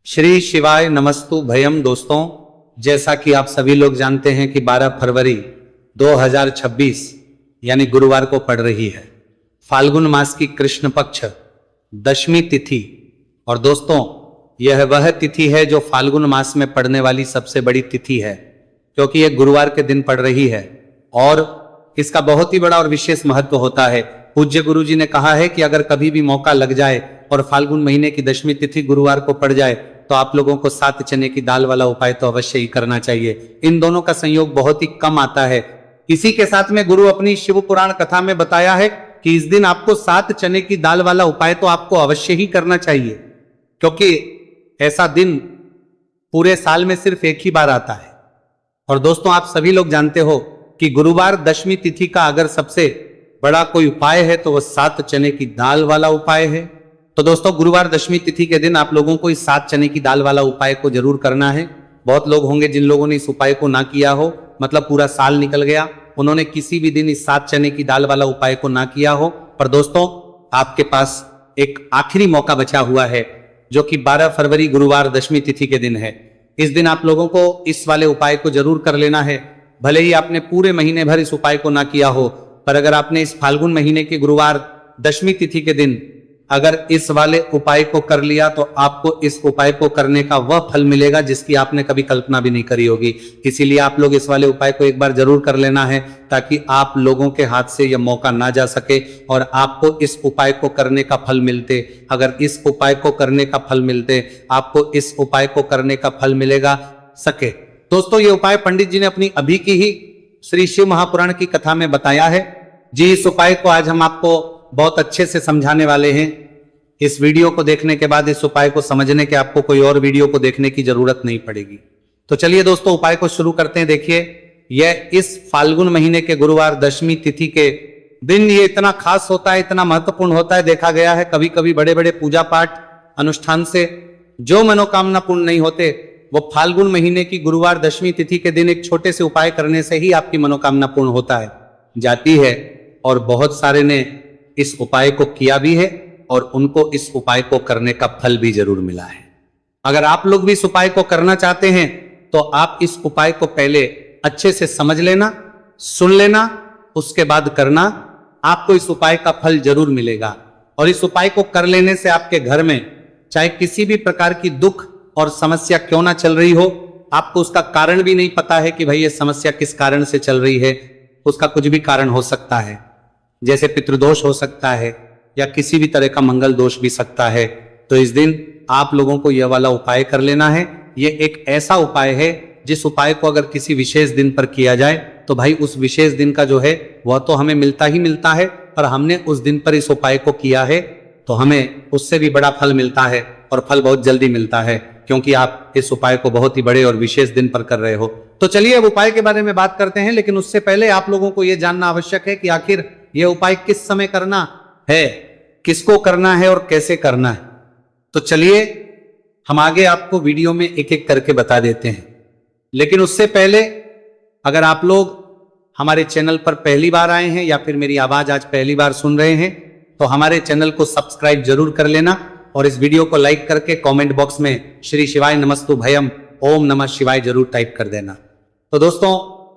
श्री शिवाय नमस्तु भयम। दोस्तों, जैसा कि आप सभी लोग जानते हैं कि 12 फरवरी 2026 यानी गुरुवार को पड़ रही है फाल्गुन मास की कृष्ण पक्ष दशमी तिथि। और दोस्तों, यह वह तिथि है जो फाल्गुन मास में पड़ने वाली सबसे बड़ी तिथि है, क्योंकि यह गुरुवार के दिन पड़ रही है और इसका बहुत ही बड़ा और विशेष महत्व होता है। पूज्य गुरु जी ने कहा है कि अगर कभी भी मौका लग जाए और फाल्गुन महीने की दशमी तिथि गुरुवार को पड़ जाए तो आप लोगों को 7 चने की दाल वाला उपाय तो अवश्य ही करना चाहिए। इन दोनों का संयोग बहुत ही कम आता है। इसी के साथ में गुरु अपनी शिव पुराण कथा में बताया है कि इस दिन आपको 7 चने की दाल वाला उपाय तो आपको अवश्य ही करना चाहिए, क्योंकि ऐसा दिन पूरे साल में सिर्फ एक ही बार आता है। और दोस्तों, आप सभी लोग जानते हो कि गुरुवार दशमी तिथि का अगर सबसे बड़ा कोई उपाय है तो वह 7 चने की दाल वाला उपाय है। तो दोस्तों, गुरुवार दशमी तिथि के दिन आप लोगों को इस 7 चने की दाल वाला उपाय को जरूर करना है। बहुत लोग होंगे जिन लोगों ने इस उपाय को ना किया हो, मतलब पूरा साल निकल गया, उन्होंने किसी भी दिन इस 7 चने की दाल वाला उपाय को ना किया हो। पर दोस्तों, आपके पास एक आखिरी मौका बचा हुआ है, जो कि 12 फरवरी गुरुवार दशमी तिथि के दिन है। इस दिन आप लोगों को इस वाले उपाय को जरूर कर लेना है। भले ही आपने पूरे महीने भर इस उपाय को ना किया हो, पर अगर आपने इस फाल्गुन महीने के गुरुवार दशमी तिथि के दिन अगर इस वाले उपाय को कर लिया तो आपको इस उपाय को करने का वह फल मिलेगा जिसकी आपने कभी कल्पना भी नहीं करी होगी। इसीलिए आप लोग इस वाले उपाय को एक बार जरूर कर लेना है, ताकि आप लोगों के हाथ से यह मौका ना जा सके और आपको इस उपाय को करने का फल मिलते। अगर इस उपाय को करने का फल मिलते, आपको इस उपाय को करने का फल मिलेगा सके। दोस्तों, ये उपाय पंडित जी ने अपनी अभी की ही श्री शिव महापुराण की कथा में बताया है जी। इस उपाय को आज हम आपको बहुत अच्छे से समझाने वाले हैं। इस वीडियो को देखने के बाद इस उपाय को समझने के आपको कोई और वीडियो को देखने की जरूरत नहीं पड़ेगी। तो चलिए दोस्तों, उपाय को शुरू करते हैं। देखिए, यह इस फाल्गुन महीने के गुरुवार दशमी तिथि के दिन ये इतना खास होता है, इतना महत्वपूर्ण होता है। देखा गया है कभी कभी बड़े बड़े पूजा पाठ अनुष्ठान से जो मनोकामना पूर्ण नहीं होते, वो फाल्गुन महीने की गुरुवार दशमी तिथि के दिन एक छोटे से उपाय करने से ही आपकी मनोकामना पूर्ण होता है जाती है। और बहुत सारे ने इस उपाय को किया भी है और उनको इस उपाय को करने का फल भी जरूर मिला है। अगर आप लोग भी इस उपाय को करना चाहते हैं तो आप इस उपाय को पहले अच्छे से समझ लेना, सुन लेना, उसके बाद करना। आपको इस उपाय का फल जरूर मिलेगा। और इस उपाय को कर लेने से आपके घर में चाहे किसी भी प्रकार की दुख और समस्या क्यों ना चल रही हो, आपको उसका कारण भी नहीं पता है कि भाई ये समस्या किस कारण से चल रही है, उसका कुछ भी कारण हो सकता है। जैसे पितृदोष हो सकता है या किसी भी तरह का मंगल दोष भी सकता है। तो इस दिन आप लोगों को यह वाला उपाय कर लेना है। यह एक ऐसा उपाय है जिस उपाय को अगर किसी विशेष दिन पर किया जाए तो भाई उस विशेष दिन का जो है वह तो हमें मिलता ही मिलता है, पर हमने उस दिन पर इस उपाय को किया है तो हमें उससे भी बड़ा फल मिलता है और फल बहुत जल्दी मिलता है, क्योंकि आप इस उपाय को बहुत ही बड़े और विशेष दिन पर कर रहे हो। तो चलिए अब उपाय के बारे में बात करते हैं, लेकिन उससे पहले आप लोगों को यह जानना आवश्यक है कि आखिर यह उपाय किस समय करना है, किसको करना है और कैसे करना है। तो चलिए हम आगे आपको वीडियो में एक एक करके बता देते हैं। लेकिन उससे पहले अगर आप लोग हमारे चैनल पर पहली बार आए हैं या फिर मेरी आवाज आज पहली बार सुन रहे हैं तो हमारे चैनल को सब्सक्राइब जरूर कर लेना और इस वीडियो को लाइक करके कमेंट बॉक्स में श्री शिवाय नमस्तु भयम ओम नमः शिवाय जरूर टाइप कर देना। तो दोस्तों,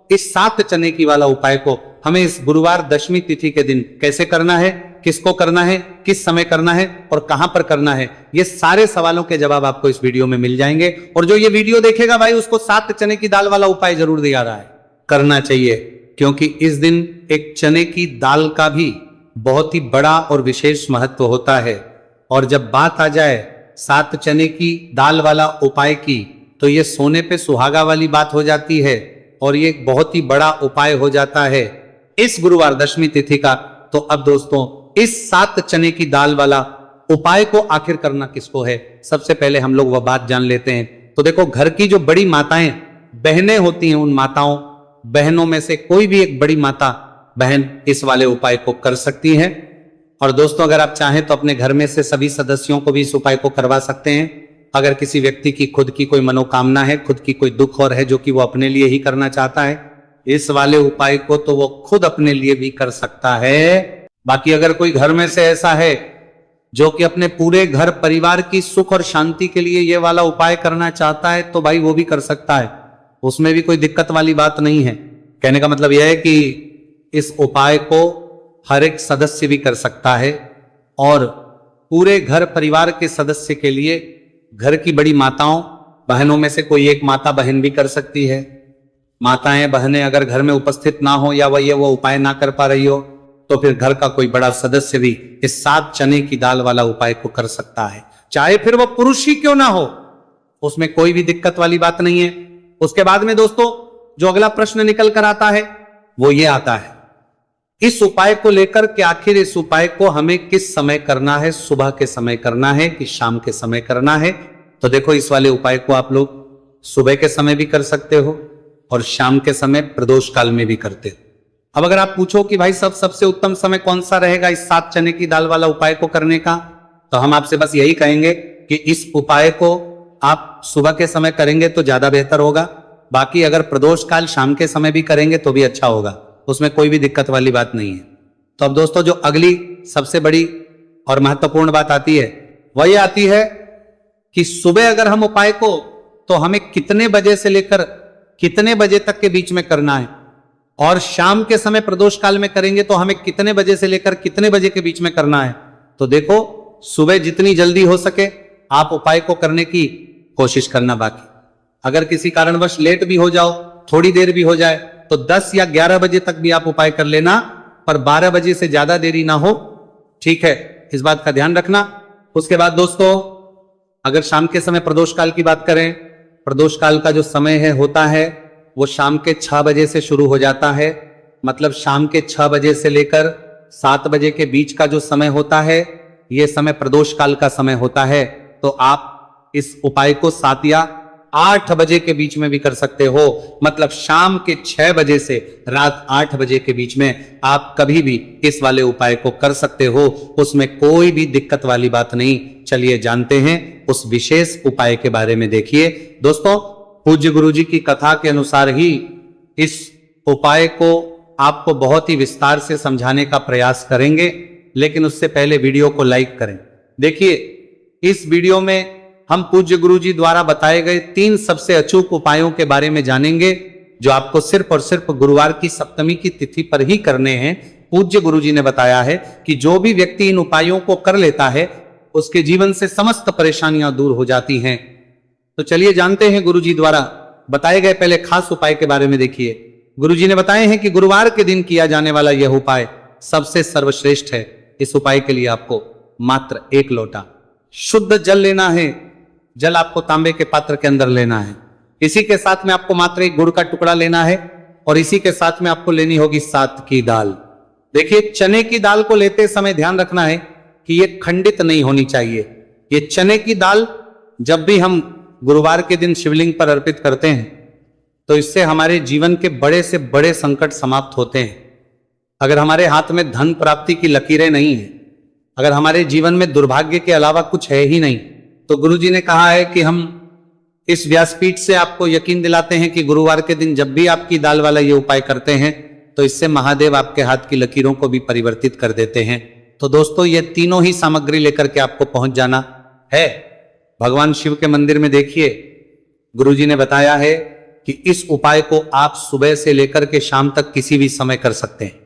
इस 7 चने की वाला उपाय को हमें इस गुरुवार दशमी तिथि के दिन कैसे करना है, किसको करना है, किस समय करना है और कहां पर करना है, ये सारे सवालों के जवाब आपको इस वीडियो में मिल जाएंगे। और जो ये वीडियो देखेगा भाई उसको 7 चने की दाल वाला उपाय जरूर दिया रहा है, करना चाहिए, क्योंकि इस दिन एक चने की दाल का भी बहुत ही बड़ा और विशेष महत्व होता है। और जब बात आ जाए 7 चने की दाल वाला उपाय की तो ये सोने पे सुहागा वाली बात हो जाती है और ये एक बहुत ही बड़ा उपाय हो जाता है इस गुरुवार दशमी तिथि का। तो अब दोस्तों, इस 7 चने की दाल वाला उपाय को आखिर करना किसको है, सबसे पहले हम लोग वह बात जान लेते हैं। तो देखो, घर की जो बड़ी माताएं बहनें होती हैं, उन माताओं बहनों में से कोई भी एक बड़ी माता बहन इस वाले उपाय को कर सकती है। और दोस्तों, अगर आप चाहें तो अपने घर में से सभी सदस्यों को भी इस उपाय को करवा सकते हैं। अगर किसी व्यक्ति की खुद की कोई मनोकामना है, खुद की कोई दुख और है जो कि वो अपने लिए ही करना चाहता है, इस वाले उपाय को तो वो खुद अपने लिए भी कर सकता है। बाकी अगर कोई घर में से ऐसा है जो कि अपने पूरे घर परिवार की सुख और शांति के लिए ये वाला उपाय करना चाहता है तो भाई वो भी कर सकता है, उसमें भी कोई दिक्कत वाली बात नहीं है। कहने का मतलब यह है कि इस उपाय को हर एक सदस्य भी कर सकता है और पूरे घर परिवार के सदस्य के लिए घर की बड़ी माताओं बहनों में से कोई एक माता बहन भी कर सकती है। माताएं बहनें अगर घर में उपस्थित ना हो या वो उपाय ना कर पा रही हो तो फिर घर का कोई बड़ा सदस्य भी इस 7 चने की दाल वाला उपाय को कर सकता है, चाहे फिर वो पुरुष ही क्यों ना हो, उसमें कोई भी दिक्कत वाली बात नहीं है। उसके बाद में दोस्तों जो अगला प्रश्न निकल कर आता है वो ये आता है इस उपाय को लेकर कि आखिर इस उपाय को हमें किस समय करना है, सुबह के समय करना है कि शाम के समय करना है। तो देखो इस वाले उपाय को आप लोग सुबह के समय भी कर सकते हो और शाम के समय प्रदोष काल में भी करते हो। अब अगर आप पूछो कि भाई सबसे उत्तम समय कौन सा रहेगा इस 7 चने की दाल वाला उपाय को करने का, तो हम आपसे बस यही कहेंगे कि इस उपाय को आप सुबह के समय करेंगे तो ज्यादा बेहतर होगा। बाकी अगर प्रदोष काल शाम के समय भी करेंगे तो भी अच्छा होगा, उसमें कोई भी दिक्कत वाली बात नहीं है। तो अब दोस्तों जो अगली सबसे बड़ी और महत्वपूर्ण बात आती है वह ये आती है कि सुबह अगर हम उपाय को तो हमें कितने बजे से लेकर कितने बजे तक के बीच में करना है, और शाम के समय प्रदोष काल में करेंगे तो हमें कितने बजे से लेकर कितने बजे के बीच में करना है। तो देखो सुबह जितनी जल्दी हो सके आप उपाय को करने की कोशिश करना। बाकी अगर किसी कारणवश लेट भी हो जाओ, थोड़ी देर भी हो जाए, तो 10 या 11 बजे तक भी आप उपाय कर लेना, पर 12 बजे से ज्यादा देरी ना हो, ठीक है, इस बात का ध्यान रखना। उसके बाद दोस्तों अगर शाम के समय प्रदोष काल की बात करें, प्रदोष काल का जो समय है होता है वो शाम के 6 बजे से शुरू हो जाता है। मतलब शाम के 6 बजे से लेकर 7 बजे के बीच का जो समय होता है ये समय प्रदोष काल का समय होता है। तो आप इस उपाय को 7 या 8 बजे के बीच में भी कर सकते हो। मतलब शाम के 6 बजे से रात 8 बजे के बीच में आप कभी भी इस वाले उपाय को कर सकते हो, उसमें कोई भी दिक्कत वाली बात नहीं। चलिए जानते हैं उस विशेष उपाय के बारे में। देखिए दोस्तों पूज्य गुरुजी की कथा के अनुसार ही इस उपाय को आपको बहुत ही विस्तार से समझाने का प्रयास करेंगे, लेकिन उससे पहले वीडियो को लाइक करें। देखिए इस वीडियो में हम पूज्य गुरुजी द्वारा बताए गए 3 सबसे अचूक उपायों के बारे में जानेंगे जो आपको सिर्फ और सिर्फ गुरुवार की सप्तमी की तिथि पर ही करने हैं। पूज्य गुरुजी ने बताया है कि जो भी व्यक्ति इन उपायों को कर लेता है उसके जीवन से समस्त परेशानियां दूर हो जाती हैं। तो चलिए जानते हैं गुरुजी द्वारा बताए गए पहले खास उपाय के बारे में। देखिए गुरुजी ने बताए हैं कि गुरुवार के दिन किया जाने वाला यह उपाय सबसे सर्वश्रेष्ठ है। इस उपाय के लिए आपको मात्र 1 लोटा शुद्ध जल लेना है। जल आपको तांबे के पात्र के अंदर लेना है। इसी के साथ में आपको मात्र 1 गुड़ का टुकड़ा लेना है और इसी के साथ में आपको लेनी होगी 7 की दाल। देखिए चने की दाल को लेते समय ध्यान रखना है कि ये खंडित नहीं होनी चाहिए। ये चने की दाल जब भी हम गुरुवार के दिन शिवलिंग पर अर्पित करते हैं तो इससे हमारे जीवन के बड़े से बड़े संकट समाप्त होते हैं। अगर हमारे हाथ में धन प्राप्ति की लकीरें नहीं है, अगर हमारे जीवन में दुर्भाग्य के अलावा कुछ है ही नहीं, तो गुरुजी ने कहा है कि हम इस व्यासपीठ से आपको यकीन दिलाते हैं कि गुरुवार के दिन जब भी आपकी दाल वाला ये उपाय करते हैं तो इससे महादेव आपके हाथ की लकीरों को भी परिवर्तित कर देते हैं। तो दोस्तों ये तीनों ही सामग्री लेकर के आपको पहुंच जाना है भगवान शिव के मंदिर में। देखिए गुरुजी ने बताया है कि इस उपाय को आप सुबह से लेकर के शाम तक किसी भी समय कर सकते हैं।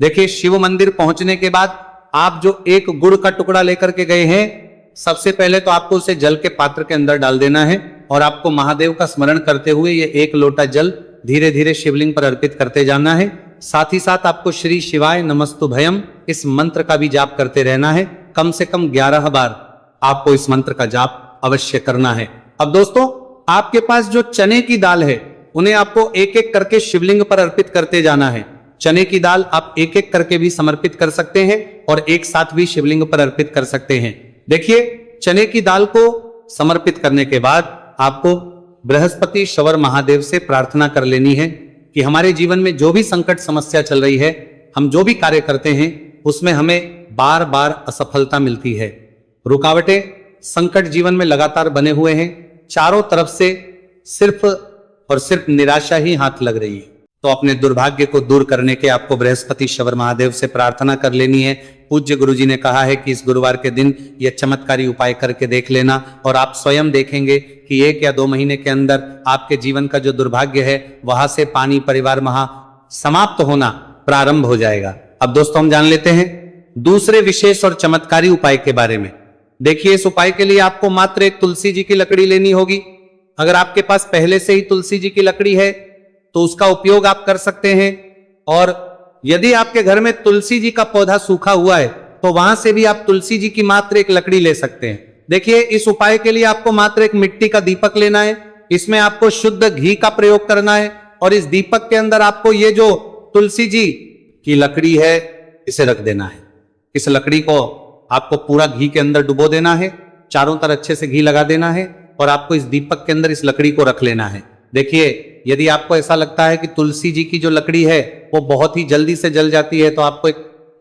देखिए शिव मंदिर पहुंचने के बाद आप जो 1 गुड़ का टुकड़ा लेकर के गए हैं, सबसे पहले तो आपको उसे जल के पात्र के अंदर डाल देना है और आपको महादेव का स्मरण करते हुए ये 1 लोटा जल धीरे धीरे शिवलिंग पर अर्पित करते जाना है। साथ ही साथ आपको श्री शिवाय नमस्तुभयम इस मंत्र का भी जाप करते रहना है। कम से कम 11 बार आपको इस मंत्र का जाप अवश्य करना है। अब दोस्तों आपके पास जो चने की दाल है उन्हें आपको एक एक करके शिवलिंग पर अर्पित करते जाना है। चने की दाल आप एक एक करके भी समर्पित कर सकते हैं और एक साथ भी शिवलिंग पर अर्पित कर सकते हैं। देखिए चने की दाल को समर्पित करने के बाद आपको बृहस्पति शवर महादेव से प्रार्थना कर लेनी है कि हमारे जीवन में जो भी संकट समस्या चल रही है, हम जो भी कार्य करते हैं उसमें हमें बार बार असफलता मिलती है। रुकावटें संकट जीवन में लगातार बने हुए हैं, चारों तरफ से सिर्फ और सिर्फ निराशा ही हाथ लग रही है। तो अपने दुर्भाग्य को दूर करने के आपको बृहस्पति शवर महादेव से प्रार्थना कर लेनी है। पूज्य गुरुजी ने कहा है कि इस गुरुवार के दिन यह चमत्कारी उपाय करके देख लेना और आप स्वयं देखेंगे कि 1 या 2 महीने के अंदर आपके जीवन का जो दुर्भाग्य है वहां से पानी परिवार महा समाप्त होना प्रारंभ हो जाएगा। अब दोस्तों हम जान लेते हैं दूसरे विशेष और चमत्कारी उपाय के बारे में। देखिए, इस उपाय के लिए आपको मात्र एक तुलसी जी की लकड़ी लेनी होगी। अगर आपके पास पहले से ही तुलसी जी की लकड़ी है तो उसका उपयोग आप कर सकते हैं, और यदि आपके घर में तुलसी जी का पौधा सूखा हुआ है तो वहां से भी आप तुलसी जी की मात्र एक लकड़ी ले सकते हैं। देखिए, इस उपाय के लिए आपको मात्र एक मिट्टी का दीपक लेना है। इसमें आपको शुद्ध घी का प्रयोग करना है और इस दीपक के अंदर आपको ये जो तुलसी जी की लकड़ी है इसे रख देना है। इस लकड़ी को आपको पूरा घी के अंदर डुबो देना है, चारों तरफ अच्छे से घी लगा देना है और आपको इस दीपक के अंदर इस लकड़ी को रख लेना है। देखिए, यदि आपको ऐसा लगता है कि तुलसी जी की जो लकड़ी है वो बहुत ही जल्दी से जल जाती है तो आपको एक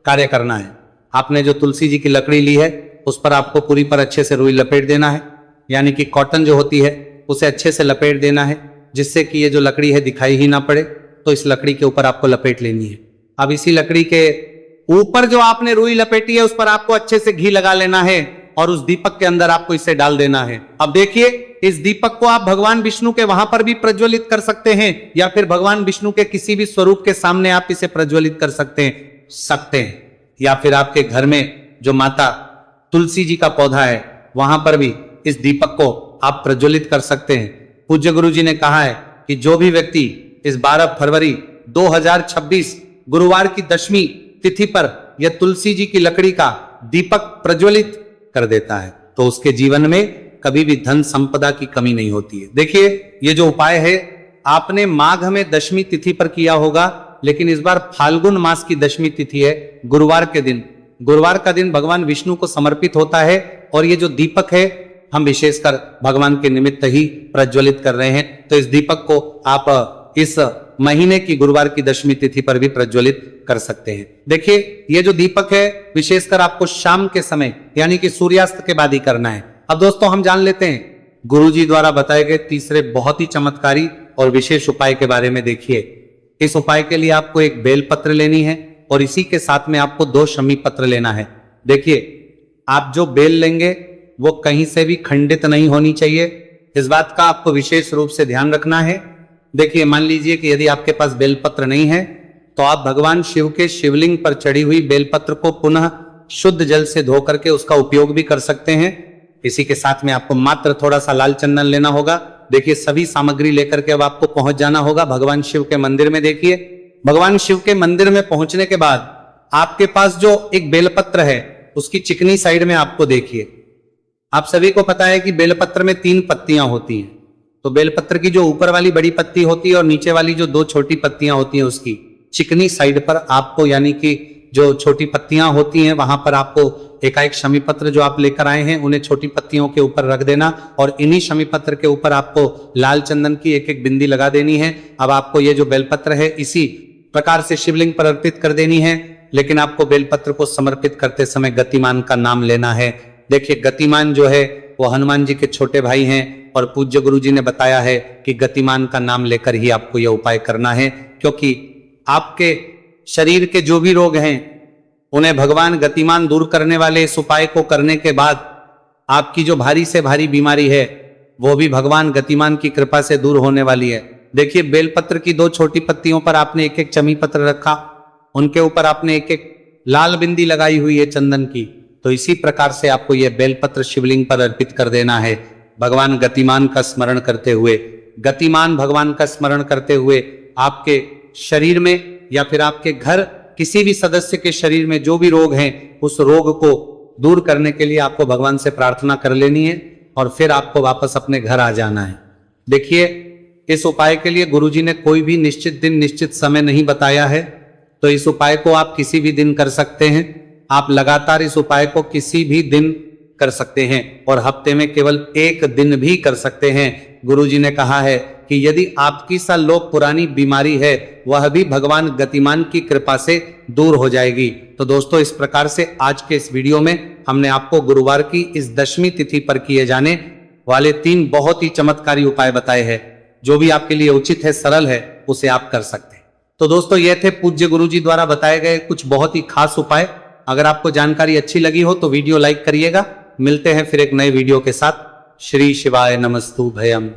कार्य करना है। आपने जो तुलसी जी की लकड़ी ली है उस पर आपको पूरी पर अच्छे से रुई लपेट देना है, यानी कि कॉटन जो होती है उसे अच्छे से लपेट देना है जिससे कि ये जो लकड़ी है दिखाई ही ना पड़े। तो इस लकड़ी के ऊपर आपको लपेट लेनी है। अब इसी लकड़ी के ऊपर जो आपने रुई लपेटी है उस पर आपको अच्छे से घी लगा लेना है और उस दीपक के अंदर आपको इसे डाल देना है। अब देखिए, इस दीपक को आप भगवान विष्णु के वहां पर भी प्रज्वलित कर सकते हैं या फिर भगवान विष्णु के किसी भी स्वरूप के सामने आप इसे प्रज्वलित कर सकते हैं या फिर आपके घर में जो माता तुलसी जी का पौधा है वहां पर भी इस दीपक को आप प्रज्वलित कर सकते हैं। पूज्य गुरु जी ने कहा है कि जो भी व्यक्ति इस 12 फरवरी 2026 गुरुवार की 10वीं तिथि पर यह तुलसी जी की लकड़ी का दीपक प्रज्वलित कर देता है तो उसके जीवन में कभी भी धन संपदा की कमी नहीं होती है। देखिए, ये जो उपाय है आपने माघ में 10वीं तिथि पर किया होगा, लेकिन इस बार फाल्गुन मास की 10वीं तिथि है, गुरुवार के दिन। गुरुवार का दिन भगवान विष्णु को समर्पित होता है और ये जो दीपक है हम विशेषकर भगवान के निमित्त ही प्रज्वलित कर रहे हैं। तो इस दीपक को आप इस महीने की गुरुवार की 10वीं तिथि पर भी प्रज्वलित कर सकते हैं। देखिए, ये जो दीपक है विशेषकर आपको शाम के समय यानी कि सूर्यास्त के बाद ही करना है। अब दोस्तों हम जान लेते हैं गुरुजी द्वारा बताए गए तीसरे बहुत ही चमत्कारी और विशेष उपाय के बारे में। देखिए, इस उपाय के लिए आपको एक बेलपत्र लेनी है और इसी के साथ में आपको 2 शमी पत्र लेना है। देखिए, आप जो बेल लेंगे वो कहीं से भी खंडित नहीं होनी चाहिए, इस बात का आपको विशेष रूप से ध्यान रखना है। देखिए, मान लीजिए कि यदि आपके पास बेलपत्र नहीं है तो आप भगवान शिव के शिवलिंग पर चढ़ी हुई बेलपत्र को पुनः शुद्ध जल से धो करके उसका उपयोग भी कर सकते हैं। इसी के साथ में आपको मात्र थोड़ा सा लाल चंदन लेना होगा। देखिए, सभी सामग्री लेकर के अब आपको पहुंच जाना होगा भगवान शिव के मंदिर में। देखिए, भगवान शिव के मंदिर में पहुंचने के बाद आपके पास जो एक बेलपत्र है उसकी चिकनी साइड में आपको देखिए, आप सभी को पता है कि बेलपत्र में 3 पत्तियां होती हैं। तो बेलपत्र की जो ऊपर वाली बड़ी पत्ती होती है और नीचे वाली जो 2 छोटी पत्तियां होती हैं उसकी चिकनी साइड पर आपको, यानी कि जो छोटी पत्तियां होती हैं वहां पर आपको एकाएक शमी पत्र जो आप लेकर आए हैं उन्हें छोटी पत्तियों के ऊपर रख देना और इन्हीं शमी पत्र के ऊपर आपको लाल चंदन की एक एक बिंदी लगा देनी है। अब आपको ये जो बेलपत्र है इसी प्रकार से शिवलिंग पर अर्पित कर देनी है, लेकिन आपको बेलपत्र को समर्पित करते समय गतिमान का नाम लेना है। देखिए, गतिमान जो है वो हनुमान जी के छोटे भाई हैं और पूज्य गुरु जी ने बताया है कि गतिमान का नाम लेकर ही आपको यह उपाय करना है, क्योंकि आपके शरीर के जो भी रोग हैं उन्हें भगवान गतिमान दूर करने वाले इस उपाय को करने के बाद आपकी जो भारी से भारी बीमारी है वो भी भगवान गतिमान की कृपा से दूर होने वाली है। देखिए, बेलपत्र की 2 छोटी पत्तियों पर आपने एक एक चमी पत्र रखा, उनके ऊपर आपने एक एक लाल बिंदी लगाई हुई है चंदन की। तो इसी प्रकार से आपको यह बेलपत्र शिवलिंग पर अर्पित कर देना है भगवान गतिमान का स्मरण करते हुए। गतिमान भगवान का स्मरण करते हुए आपके शरीर में या फिर आपके घर किसी भी सदस्य के शरीर में जो भी रोग हैं उस रोग को दूर करने के लिए आपको भगवान से प्रार्थना कर लेनी है और फिर आपको वापस अपने घर आ जाना है। देखिए, इस उपाय के लिए गुरुजी ने कोई भी निश्चित दिन निश्चित समय नहीं बताया है, तो इस उपाय को आप किसी भी दिन कर सकते हैं। आप लगातार इस उपाय को किसी भी दिन कर सकते हैं और हफ्ते में केवल 1 दिन भी कर सकते हैं। गुरुजी ने कहा है कि यदि आपकी सा लोक पुरानी बीमारी है वह भी भगवान गतिमान की कृपा से दूर हो जाएगी। तो दोस्तों, इस प्रकार से आज के इस वीडियो में हमने आपको गुरुवार की इस 10वीं तिथि पर किए जाने वाले 3 बहुत ही चमत्कारी उपाय बताए हैं। जो भी आपके लिए उचित है, सरल है, उसे आप कर सकते हैं। तो दोस्तों ये थे पूज्य गुरुजी द्वारा बताए गए कुछ बहुत ही खास उपाय। अगर आपको जानकारी अच्छी लगी हो तो वीडियो लाइक करिएगा। मिलते हैं फिर एक नए वीडियो के साथ। श्री शिवाय नमस्तु भयम।